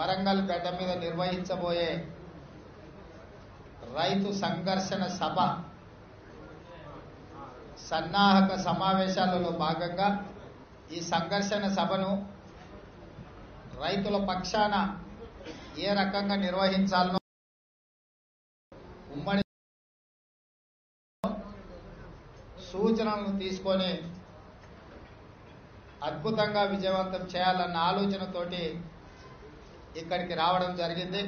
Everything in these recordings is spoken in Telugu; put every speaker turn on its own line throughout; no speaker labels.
వరంగల్ గడ్డ మీద నిర్వహించబోయే రైతు సంఘర్షణ సభ సన్నాహక సమావేశాలలో భాగంగా ఈ సంఘర్షణ సభను రైతుల పక్షాన ఏ రకంగా నిర్వహించాలనో ఉమ్మడి సూచనలను తీసుకొని అద్భుతంగా విజయవంతం చేయాలన్న ఆలోచనతోటి ఇక్కడికి రావడం జరిగింది।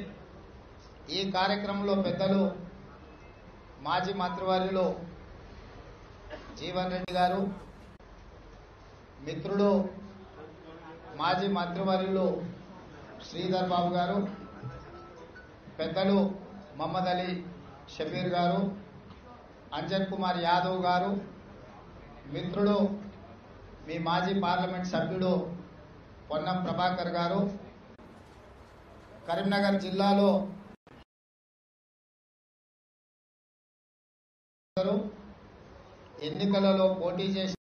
ఈ కార్యక్రమంలో పెద్దలు మాజీ మంత్రివర్యులు జీవన్ రెడ్డి గారు, మిత్రుడు మాజీ మంత్రివర్యులు శ్రీధర్ బాబు గారు, పెద్దలు మహమ్మద్ అలీ షబీర్ గారు, అంజన్ కుమార్ యాదవ్ గారు, మిత్రుడు మీ మాజీ పార్లమెంట్ సభ్యుడు పొన్నం ప్రభాకర్ గారు, కరీంనగర్ జిల్లాలో ఎన్నికలలో పోటీ చేసి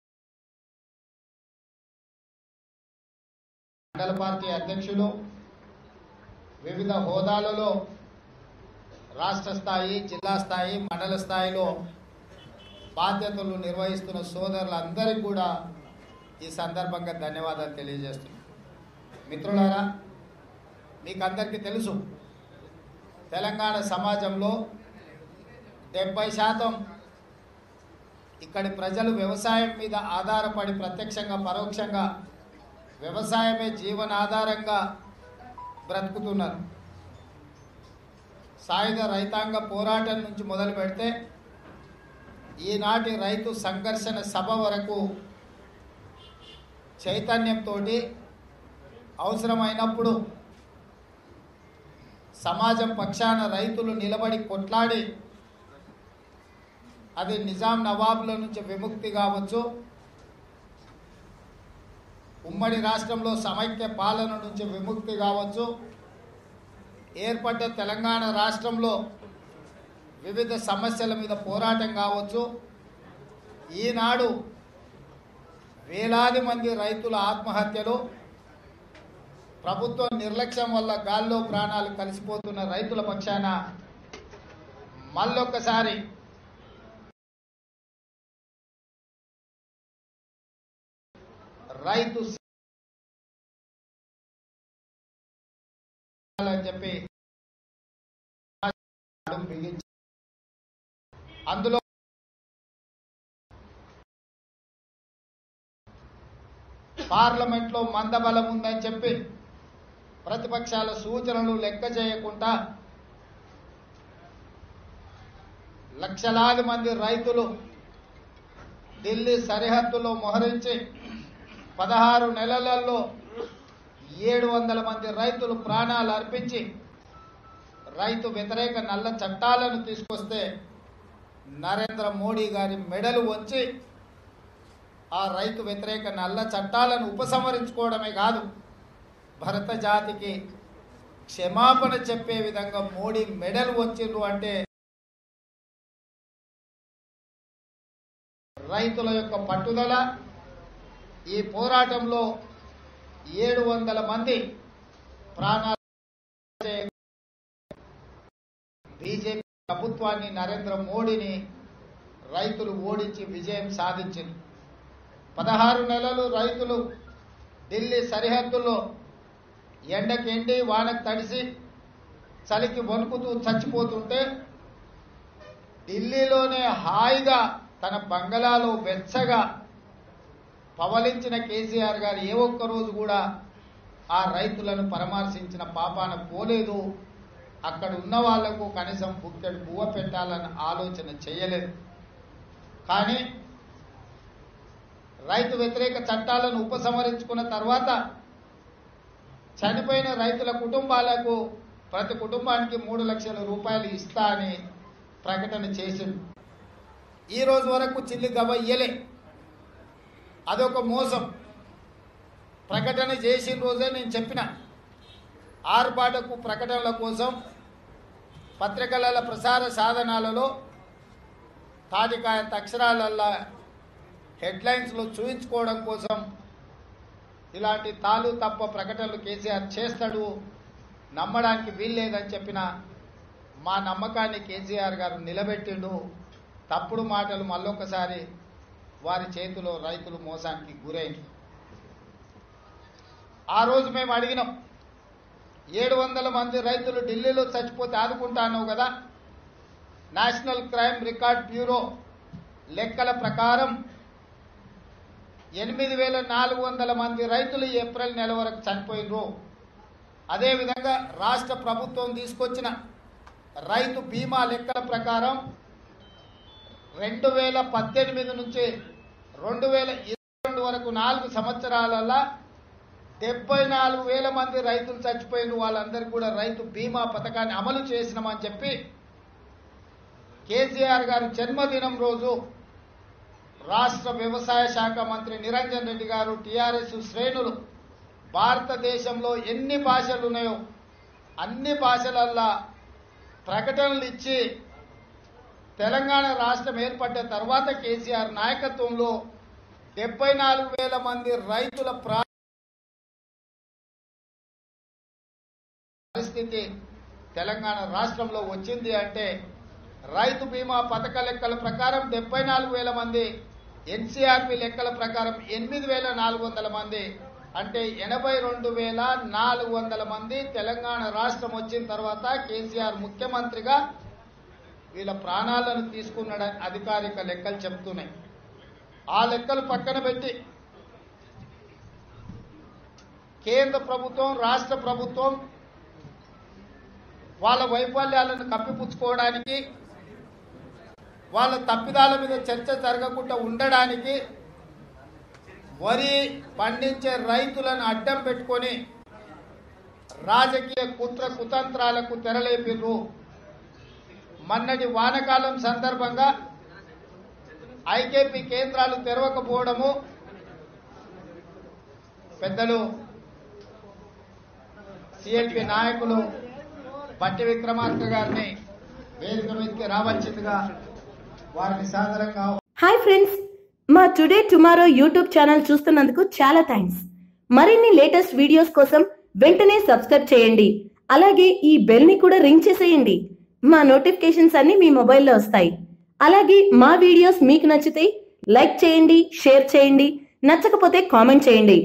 మండల పార్టీ అధ్యక్షులు, వివిధ హోదాలలో రాష్ట్ర స్థాయి, జిల్లా స్థాయి, మండల స్థాయిలో బాధ్యతలు నిర్వహిస్తున్న సోదరులందరికీ కూడా ఈ సందర్భంగా ధన్యవాదాలు తెలియజేస్తున్నాను। మిత్రులారా, మీకు అందరికీ తెలుసు, తెలంగాణ సమాజంలో 70% ఇక్కడి ప్రజలు వ్యవసాయం మీద ఆధారపడి ప్రత్యక్షంగా పరోక్షంగా వ్యవసాయమే జీవనాధారంగా బ్రతుకుతున్నారు। సాయుధ రైతాంగ పోరాటం నుంచి మొదలు పెడితే ఈనాటి రైతు సంఘర్షణ సభ వరకు చైతన్యంతో అవసరమైనప్పుడు సమాజం పక్షాన రైతులు నిలబడి కొట్లాడి అది నిజాం నవాబుల నుంచి విముక్తి కావచ్చు, ఉమ్మడి రాష్ట్రంలో సమైక్య పాలన నుంచి విముక్తి కావచ్చు, ఏర్పడ్డ తెలంగాణ రాష్ట్రంలో వివిధ సమస్యల మీద పోరాటం కావచ్చు, ఈనాడు వేలాది మంది రైతుల ఆత్మహత్యలు, ప్రభుత్వ నిర్లక్ష్యం వల్ల గాల్లో ప్రాణాలు కలిసిపోతున్న రైతుల పక్షాన మళ్ళొక్కసారి రైతు అని చెప్పి అందులో పార్లమెంట్లో మందబలం ఉందని చెప్పి ప్రతిపక్షాల సూచనలు లెక్క చేయకుండా లక్షలాది మంది రైతులు ఢిల్లీ సరిహద్దులో మోహరించి 16 నెలలలో 700 మంది రైతులు ప్రాణాలు అర్పించి రైతు వ్యతిరేక నల్ల చట్టాలను తీసుకొస్తే నరేంద్ర మోడీ గారి మెడలు వంచి ఆ రైతు వ్యతిరేక నల్ల చట్టాలను ఉపసంహరించుకోవడమే కాదు, భరత జాతికి క్షమాపణ చెప్పే విధంగా మోడీ మెడలు వంచిండ్రు అంటే రైతుల యొక్క పట్టుదల। ఈ పోరాటంలో 700 మంది ప్రాణాలు బీజేపీ ప్రభుత్వాన్ని, నరేంద్ర మోడీని రైతులు ఓడించి విజయం సాధించింది। 16 నెలలు రైతులు ఢిల్లీ సరిహద్దుల్లో ఎండకెండి వానకు తడిసి చలికి వణుకుతూ చచ్చిపోతుంటే ఢిల్లీలోనే హాయిగా తన బంగళాలో వెచ్చగా పవలించిన కేసీఆర్ గారు ఏ ఒక్క రోజు కూడా ఆ రైతులను పరామర్శించిన పాపాన పోలేదు, అక్కడ ఉన్న వాళ్లకు కనీసం బుక్కెడు బువ్వ పెట్టాలన్న ఆలోచన చేయలేదు। కానీ రైతు వ్యతిరేక చట్టాలను ఉపసంహరించుకున్న తర్వాత చనిపోయిన రైతుల కుటుంబాలకు ప్రతి కుటుంబానికి 3 లక్షల రూపాయలు ఇస్తా అని ప్రకటన చేసింది। ఈ రోజు వరకు చిల్లి గవ్వ ఇయ్యలే, అదొక మోసం। ప్రకటన చేసిన రోజే నేను చెప్పిన ఆర్భాటకు ప్రకటనల కోసం పత్రికల ప్రసార సాధనాలలో తాటికాయంత అక్షరాలల్లో హెడ్లైన్స్లో చూయించుకోవడం కోసం ఇలాంటి తాలు తప్ప ప్రకటనలు కేసీఆర్ చేస్తాడు, నమ్మడానికి వీల్లేదని చెప్పిన మా నమ్మకాన్ని కేసీఆర్ గారు నిలబెట్టిండు. తప్పుడు మాటలు మళ్ళొకసారి వారి చేతిలో రైతులు మోసానికి గురైంది. ఆ రోజు మేము అడిగినాం, 700 మంది రైతులు ఢిల్లీలో చచ్చిపోతే ఆదుకుంటాను కదా. నేషనల్ క్రైమ్ రికార్డ్ బ్యూరో లెక్కల ప్రకారం 8,400 మంది రైతులు ఏప్రిల్ నెల వరకు చనిపోయినరు. అదేవిధంగా రాష్ట్ర ప్రభుత్వం తీసుకొచ్చిన రైతు బీమా లెక్కల ప్రకారం 2018 నుంచి 2022 వరకు 4 సంవత్సరాలలో 74,000 మంది రైతులు చచ్చిపోయిన వాళ్ళందరికీ కూడా రైతు బీమా పథకాన్ని అమలు చేసినామని చెప్పి కేసీఆర్ గారి జన్మదినం రోజు రాష్ట్ర వ్యవసాయ శాఖ మంత్రి నిరంజన్ రెడ్డి గారు, టీఆర్ఎస్ శ్రేణులు భారతదేశంలో ఎన్ని భాషలు ఉన్నాయో అన్ని భాషలల్లో ప్రకటనలు ఇచ్చి తెలంగాణ రాష్ట్రం ఏర్పడ్డ తర్వాత కేసీఆర్ నాయకత్వంలో 74,000 మంది రైతుల పరిస్థితి తెలంగాణ రాష్ట్రంలో వచ్చింది అంటే రైతు బీమా పథక లెక్కల ప్రకారం 74,000 మంది, ఎన్సీఆర్పీ లెక్కల ప్రకారం 8,400 మంది, అంటే 82,400 మంది తెలంగాణ రాష్ట్రం వచ్చిన తర్వాత కేసీఆర్ ముఖ్యమంత్రిగా వీళ్ళ ప్రాణాలను తీసుకున్నాడని అధికారిక లెక్కలు చెప్తున్నాయి. ఆ లెక్కలు పక్కన పెట్టి కేంద్ర ప్రభుత్వం, రాష్ట్ర ప్రభుత్వం వాళ్ళ వైఫల్యాలను కప్పిపుచ్చుకోవడానికి, వాళ్ళ తప్పిదాల మీద చర్చ జరగకుండా ఉండడానికి వరి పండించే రైతులను అడ్డం పెట్టుకొని రాజకీయ కుట్ర కుతంత్రాలకు తెరలేపిర్రు. మొన్నటి వానకాలం సందర్భంగా ఐకేపీ కేంద్రాలు తెరవకపోవడము, పెద్దలు సిఎల్పి నాయకులు బట్టి విక్రమార్క గారిని వేదిక మీదకి రావాల్సిందిగా వారిని సాదరంగా.
హాయ్ ఫ్రెండ్స్, మా టుడే టుమారో యూట్యూబ్ ఛానల్ చూస్తున్నందుకు చాలా థ్యాంక్స్. మరిన్ని లేటెస్ట్ వీడియోస్ కోసం వెంటనే సబ్స్క్రైబ్ చేయండి. అలాగే ఈ బెల్ ని కూడా రింగ్ చేసేయండి. మా నోటిఫికేషన్స్ అన్ని మీ మొబైల్లో వస్తాయి. అలాగే మా వీడియోస్ మీకు నచ్చితే లైక్ చేయండి, షేర్ చేయండి, నచ్చకపోతే కామెంట్ చేయండి.